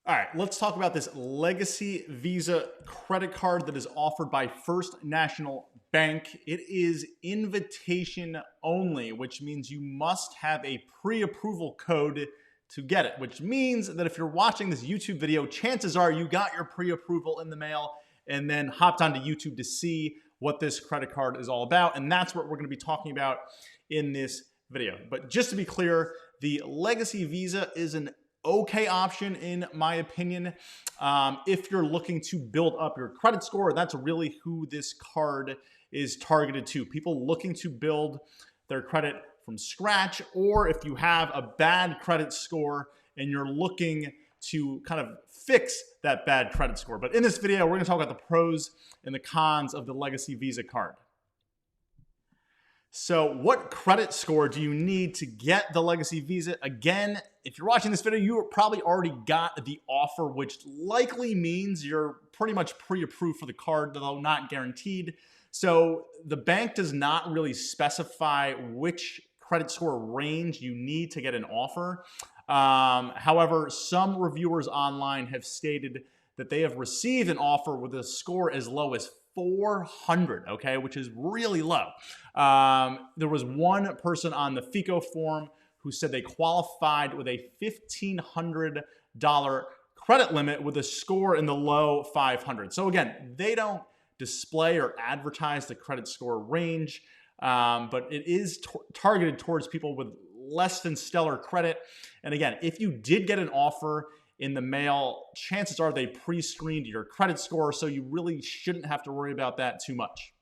All right, let's talk about this Legacy Visa credit card that is offered by First National Bank. It is invitation only, which means you must have a pre-approval code to get it, which means that if you're watching this YouTube video, chances are you got your pre-approval in the mail and then hopped onto YouTube to see what this credit card is all about. And that's what we're going to be talking about in this video. But just to be clear, the Legacy Visa is an okay option in my opinion. If you're looking to build up your credit score, that's really who this card is targeted to. People looking to build their credit from scratch, or if you have a bad credit score and you're looking to kind of fix that bad credit score. But in this video, we're going to talk about the pros and the cons of the Legacy Visa card. So what credit score do you need to get the Legacy Visa? Again, if you're watching this video, you probably already got the offer, which likely means you're pretty much pre-approved for the card, though not guaranteed. So the bank does not really specify which credit score range you need to get an offer. However, some reviewers online have stated that they have received an offer with a score as low as 400, okay, which is really low. There was one person on the FICO forum who said they qualified with a $1,500 credit limit with a score in the low 500. So again, they don't display or advertise the credit score range, but it is targeted towards people with less than stellar credit. And again, if you did get an offer in the mail, chances are they pre-screened your credit score, so you really shouldn't have to worry about that too much.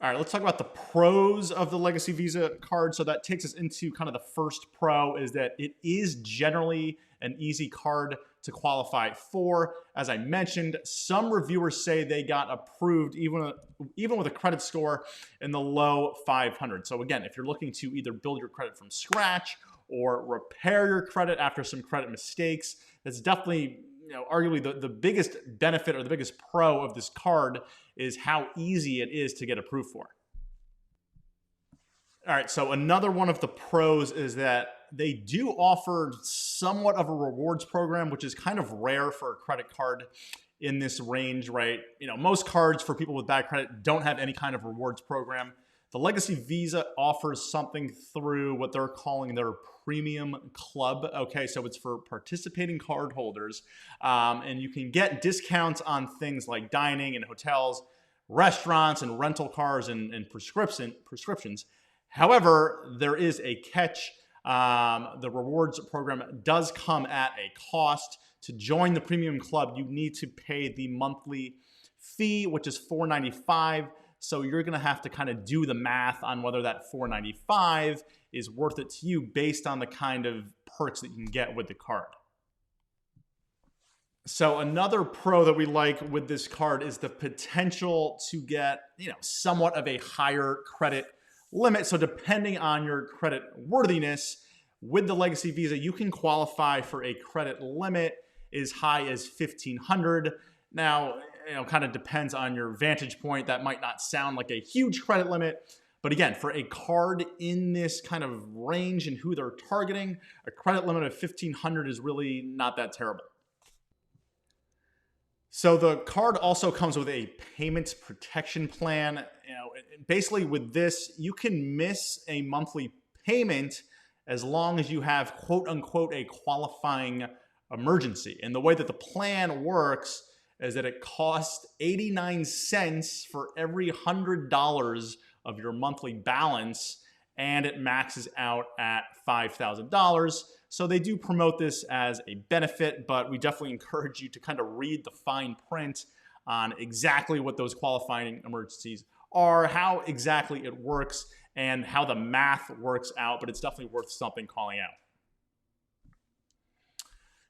All right, let's talk about the pros of the Legacy Visa card. So that takes us into kind of the first pro, is that it is generally an easy card to qualify for. As I mentioned, some reviewers say they got approved even with a credit score in the low 500. So again, if you're looking to either build your credit from scratch or repair your credit after some credit mistakes, that's definitely, arguably the biggest benefit or the biggest pro of this card is how easy it is to get approved for. All right, so another one of the pros is that they do offer somewhat of a rewards program, which is kind of rare for a credit card in this range, right? Most cards for people with bad credit don't have any kind of rewards program. The Legacy Visa offers something through what they're calling their Premium Club. Okay, so it's for participating card holders, and you can get discounts on things like dining and hotels, restaurants, and rental cars and prescriptions. However, there is a catch. The rewards program does come at a cost. To join the Premium Club, you need to pay the monthly fee, which is $4.95. So you're going to have to kind of do the math on whether that $4.95 is worth it to you based on the kind of perks that you can get with the card. So another pro that we like with this card is the potential to get, somewhat of a higher credit limit. So depending on your credit worthiness, with the Legacy Visa, you can qualify for a credit limit as high as $1,500. Now, kind of depends on your vantage point. That might not sound like a huge credit limit, but again, for a card in this kind of range and who they're targeting, a credit limit of $1,500 is really not that terrible. So the card also comes with a payments protection plan. Basically with this, you can miss a monthly payment as long as you have quote unquote a qualifying emergency. And the way that the plan works is that it costs 89 cents for every $100 of your monthly balance, and it maxes out at $5,000. So they do promote this as a benefit, but we definitely encourage you to kind of read the fine print on exactly what those qualifying emergencies are, how exactly it works, and how the math works out, but it's definitely worth something calling out.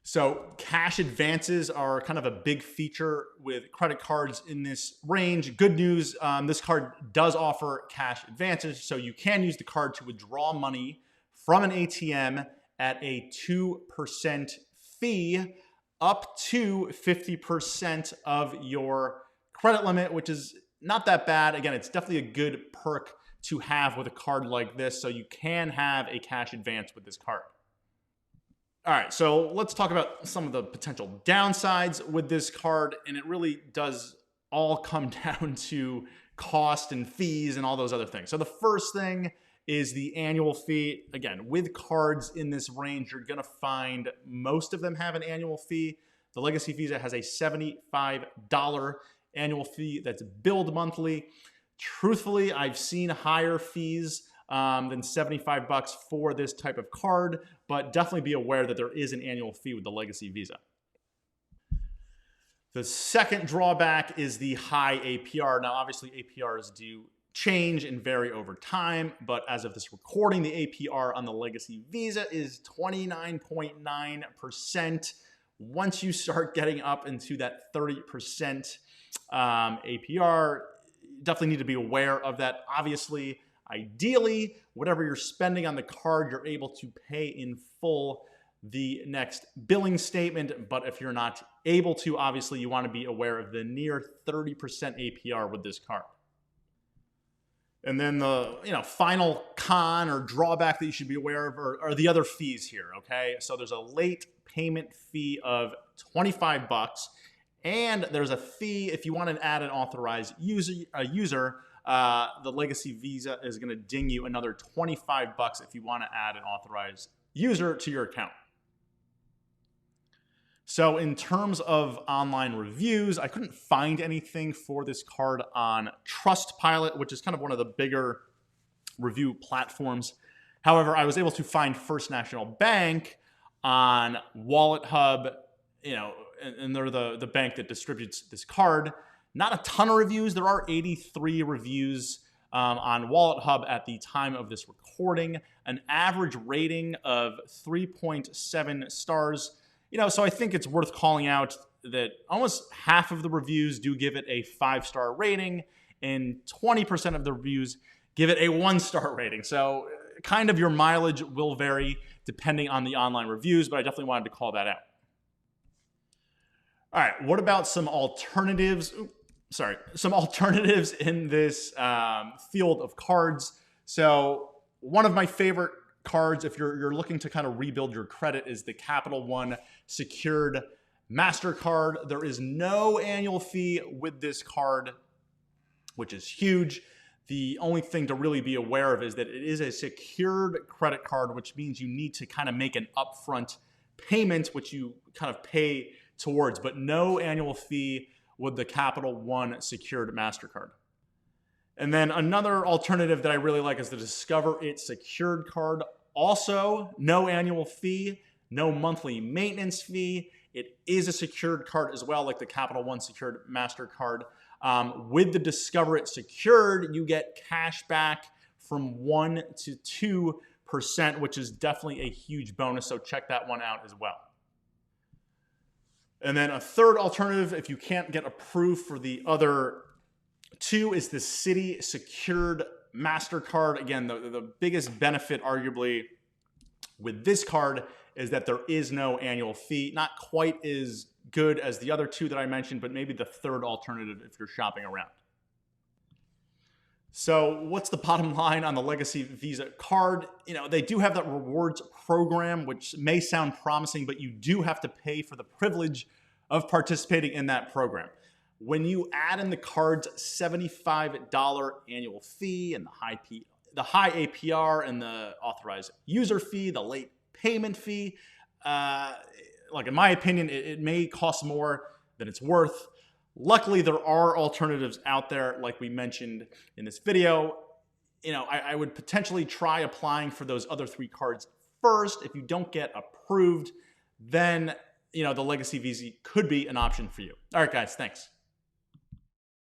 So cash advances are kind of a big feature with credit cards in this range. Good news, this card does offer cash advances, so you can use the card to withdraw money from an ATM at a 2% fee up to 50% of your credit limit, which is not that bad. Again, it's definitely a good perk to have with a card like this, so you can have a cash advance with this card. All right, so let's talk about some of the potential downsides with this card, and it really does all come down to cost and fees and all those other things. So the first thing is the annual fee. Again, with cards in this range, you're gonna find most of them have an annual fee. The Legacy Visa has a $75 annual fee that's billed monthly. Truthfully, I've seen higher fees than $75 for this type of card, but definitely be aware that there is an annual fee with the Legacy Visa. The second drawback is the high APR. Now, obviously, APRs do change and vary over time, but as of this recording, the APR on the Legacy Visa is 29.9%. Once you start getting up into that 30% APR, you definitely need to be aware of that. Obviously, ideally, whatever you're spending on the card, you're able to pay in full the next billing statement. But if you're not able to, obviously, you want to be aware of the near 30% APR with this card. And then the final con or drawback that you should be aware of are the other fees here, okay? So there's a late payment fee of $25, and there's a fee if you want to add an authorized user. The Legacy Visa is going to ding you another $25 if you want to add an authorized user to your account. So in terms of online reviews, I couldn't find anything for this card on Trustpilot, which is kind of one of the bigger review platforms. However, I was able to find First National Bank on WalletHub, and they're the bank that distributes this card. Not a ton of reviews. There are 83 reviews on WalletHub at the time of this recording, an average rating of 3.7 stars. So I think it's worth calling out that almost half of the reviews do give it a 5-star rating, and 20% of the reviews give it a 1-star rating. So kind of your mileage will vary depending on the online reviews, but I definitely wanted to call that out. All right, what about some alternatives? Some alternatives in this field of cards. So one of my favorite cards, if you're looking to kind of rebuild your credit, is the Capital One secured MasterCard. There is no annual fee with this card, which is huge. The only thing to really be aware of is that it is a secured credit card, which means you need to kind of make an upfront payment, which you kind of pay towards, but no annual fee with the Capital One secured MasterCard. And then another alternative that I really like is the Discover It secured card. Also, no annual fee, no monthly maintenance fee. It is a secured card as well, like the Capital One secured MasterCard. With the Discover It secured, you get cash back from 1 to 2%, which is definitely a huge bonus. So check that one out as well. And then a third alternative, if you can't get approved for the other two, is the Citi secured MasterCard. Again, the biggest benefit arguably with this card is that there is no annual fee. Not quite as good as the other two that I mentioned, but maybe the third alternative if you're shopping around. So what's the bottom line on the Legacy Visa card? They do have that rewards program, which may sound promising, but you do have to pay for the privilege of participating in that program. When you add in the card's $75 annual fee and the high APR and the authorized user fee, the late payment fee, in my opinion, it may cost more than it's worth. Luckily, there are alternatives out there, like we mentioned in this video. I would potentially try applying for those other 3 cards first. If you don't get approved, then the Legacy Visa could be an option for you. All right, guys, thanks.